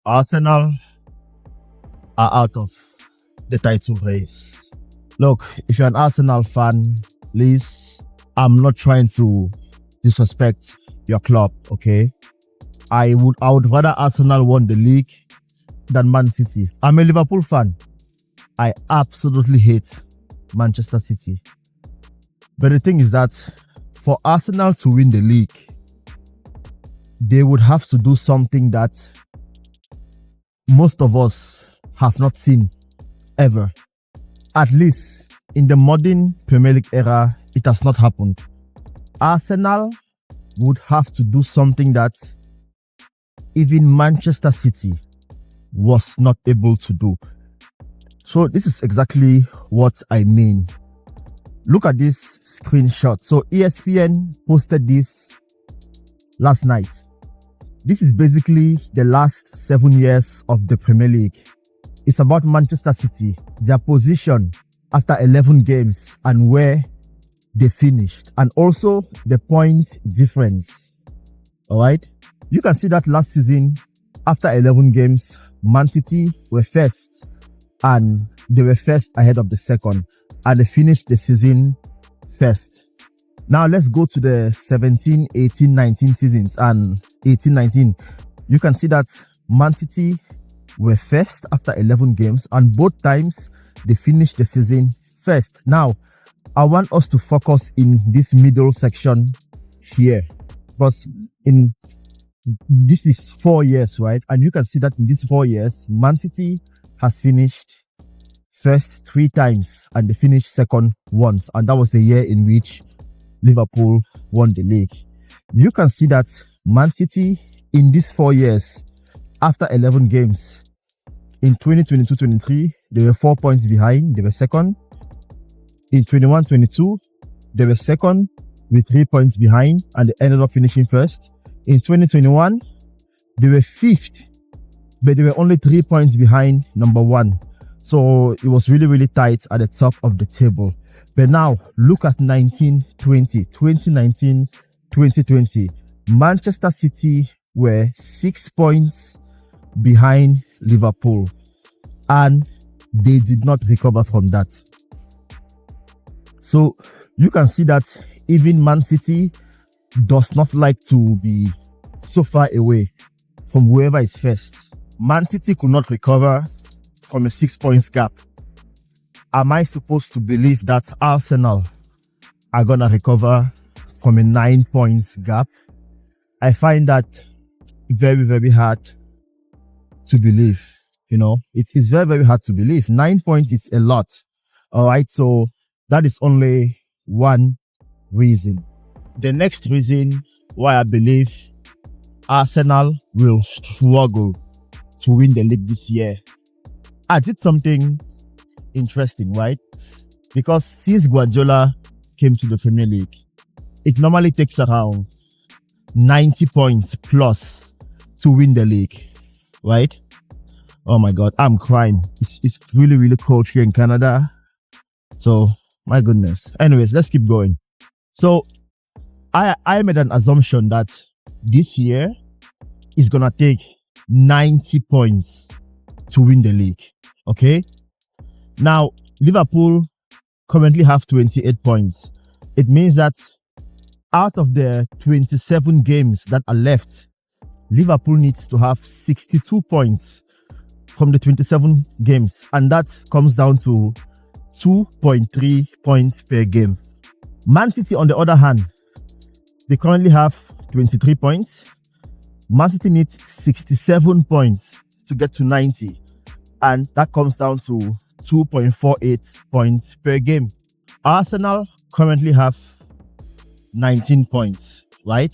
Arsenal are out of the title race. Look, if you're an Arsenal fan, please, I'm not trying to disrespect your club, okay? I would rather Arsenal won the league than Man City. I'm a Liverpool fan. I absolutely hate Manchester City. But the thing is that for Arsenal to win the league, they would have to do something that most of us have not seen ever. At least in the modern Premier League era, it has not happened. Arsenal would have to do something that even Manchester City was not able to do. So this is exactly what I mean. Look at this screenshot. So ESPN posted this last night. This is basically the last 7 years of the Premier League. It's about Manchester City, their position after 11 games and where they finished, and also the point difference. All right. You can see that last season, after 11 games, Man City were first, and they were first ahead of the second, and they finished the season first. Now let's go to the 17, 18, 19 seasons and 18, 19. You can see that Man City were first after 11 games, and both times they finished the season first. Now, I want us to focus in this middle section here, because this is 4 years, right? And you can see that in these 4 years, Man City has finished first 3 times and they finished second once, and that was the year in which Liverpool won the league. You can see that Man City in these 4 years, after 11 games, in 2022-23, they were 4 points behind, they were second. In 21-22, they were second with 3 points behind, and they ended up finishing first. In 2021, they were fifth, but they were only 3 points behind number 1. So it was really, really tight at the top of the table. But now look at 2019-20. Manchester City were 6 points behind Liverpool, and they did not recover from that. So you can see that even Man City does not like to be so far away from whoever is first. Man City could not recover from a 6 points gap. Am I supposed to believe that Arsenal are gonna recover from a 9 points gap? I find that very, very hard to believe. You know, it is very, very hard to believe. 9 points is a lot. All right, so that is only one reason. The next reason why I believe Arsenal will struggle to win the league this year, I did something interesting, right? Because since Guardiola came to the Premier League, it normally takes around 90 points plus to win the league, right? Oh my God, I'm crying. It's really, really cold here in Canada. So, my goodness. Anyways, let's keep going. So, I made an assumption that this year is gonna take 90 points to win the league. Okay? Now, Liverpool currently have 28 points. It means that out of the 27 games that are left, Liverpool needs to have 62 points from the 27 games, and that comes down to 2.3 points per game. Man City, on the other hand, they currently have 23 points. Man City needs 67 points to get to 90, and that comes down to 2.48 points per game. Arsenal currently have 19 points, right?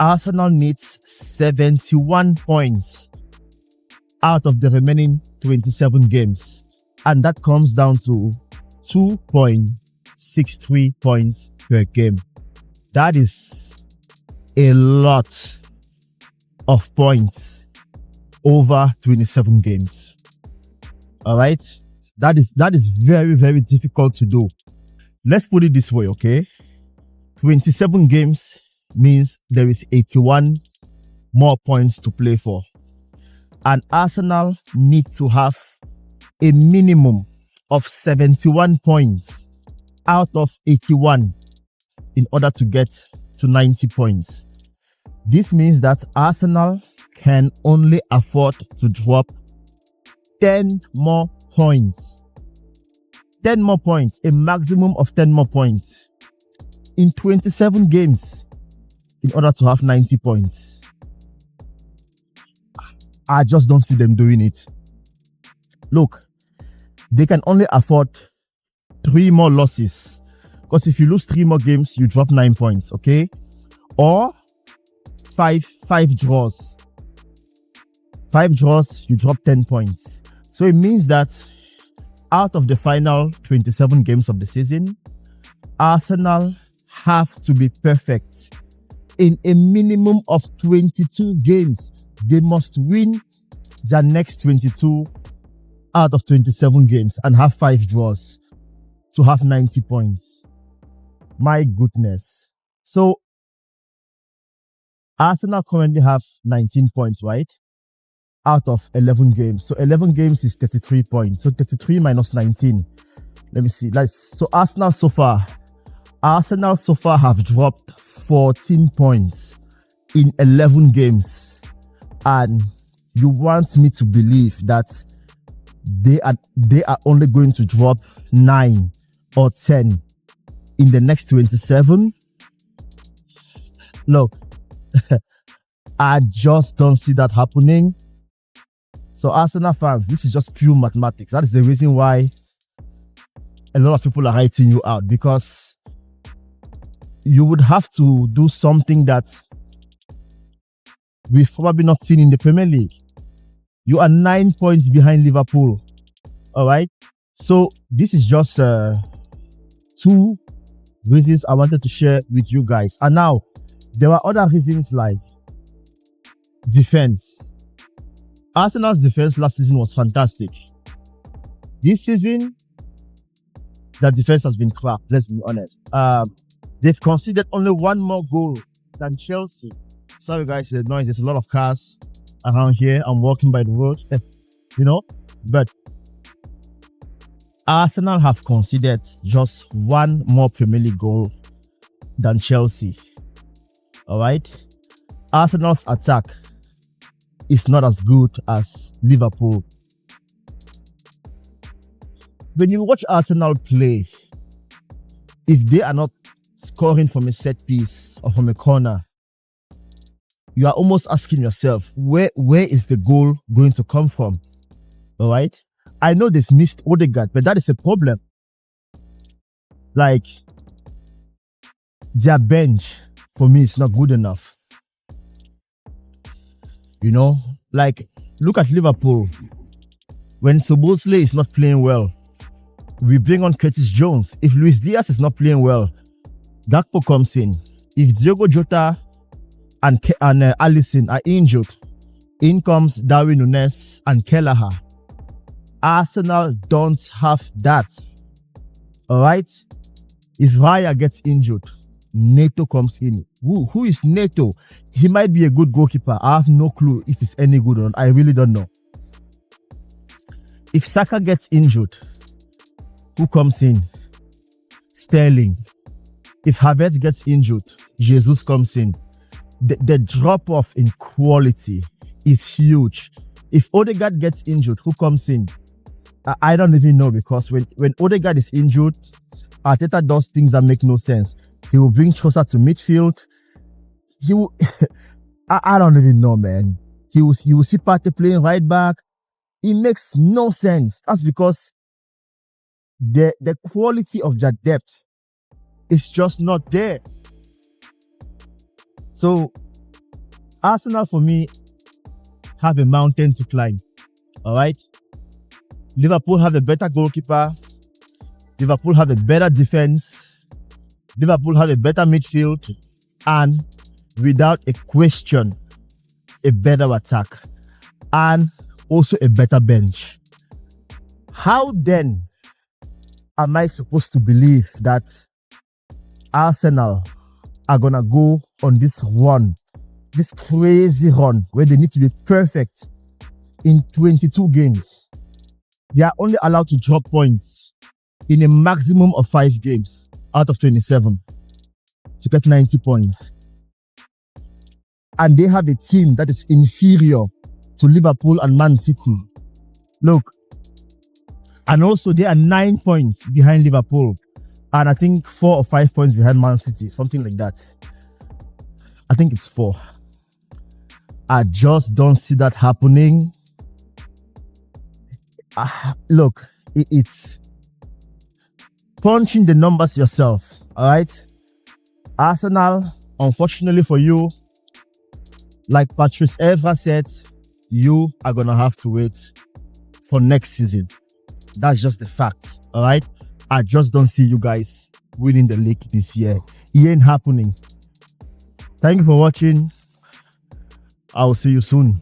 Arsenal needs 71 points out of the remaining 27 games, and that comes down to 2.63 points per game. That is a lot of points over 27 games. All right, that is very, very difficult to do. Let's put it this way, okay? 27 games means there is 81 more points to play for. And Arsenal need to have a minimum of 71 points out of 81 in order to get to 90 points. This means that Arsenal can only afford to drop 10 more points. 10 more points, a maximum of 10 more points in 27 games in order to have 90 points. I just don't see them doing it. Look, they can only afford 3 more losses. Because if you lose 3 more games, you drop 9 points, okay? Or 5 draws. 5 draws, you drop 10 points. So it means that out of the final 27 games of the season, Arsenal have to be perfect in a minimum of 22 games. They must win their next 22 out of 27 games and have 5 draws to have 90 points. My goodness. So Arsenal currently have 19 points, right? Out of 11 games. So 11 games is 33 points. So 33 minus 19. Let me see. So Arsenal so far have dropped 14 points in 11 games. And you want me to believe that they are only going to drop 9 or 10 in the next 27? Look, I just don't see that happening. So Arsenal fans, this is just pure mathematics. That is the reason why a lot of people are writing you out, because you would have to do something that we've probably not seen in the Premier League. You are 9 points behind Liverpool. All right. So this is just 2 reasons I wanted to share with you guys. And now there are other reasons like defense. Arsenal's defense last season was fantastic. This season, the defense has been crap. Let's be honest. They've conceded only 1 more goal than Chelsea. Sorry guys, the noise. There's a lot of cars around here. I'm walking by the road, but Arsenal have conceded just 1 more Premier League goal than Chelsea. All right. Arsenal's attack is not as good as Liverpool. When you watch Arsenal play, if they are not scoring from a set piece or from a corner, you are almost asking yourself, where is the goal going to come from? All right. I know they've missed Odegaard, but that is a problem. Like, their bench, for me, is not good enough. Like, look at Liverpool. When Szoboszlai is not playing well, we bring on Curtis Jones. If Luis Diaz is not playing well, Gakpo comes in. If Diogo Jota and Alisson are injured, in comes Darwin Núñez and Kelleher. Arsenal don't have that. All right? If Raya gets injured, Neto comes in. Who is Neto? He might be a good goalkeeper. I have no clue if he's any good or not. I really don't know. If Saka gets injured, who comes in? Sterling. If Havertz gets injured, Jesus comes in. The drop-off in quality is huge. If Odegaard gets injured, who comes in? I don't even know, because when Odegaard is injured, Arteta does things that make no sense. He will bring Trossard to midfield. He will. I don't even know, man. You will see Partey playing right back. It makes no sense. That's because the quality of their depth is just not there. So Arsenal, for me, have a mountain to climb. All right. Liverpool have a better goalkeeper. Liverpool have a better defense. Liverpool have a better midfield, and without a question, a better attack, and also a better bench. How then am I supposed to believe that Arsenal are gonna go on this run, this crazy run, where they need to be perfect in 22 games. They are only allowed to drop points in a maximum of 5 games out of 27 to get 90 points. And they have a team that is inferior to Liverpool and Man City. Look, and also they are 9 points behind Liverpool, and I think 4 or 5 points behind Man City, something like that. I think it's 4. I just don't see that happening. Look, it's punching the numbers yourself. All right, Arsenal, unfortunately for you, like Patrice Evra said, you are gonna have to wait for next season. That's just the fact. All right, I just don't see you guys winning the league this year. It ain't happening. Thank you for watching. I'll see you soon.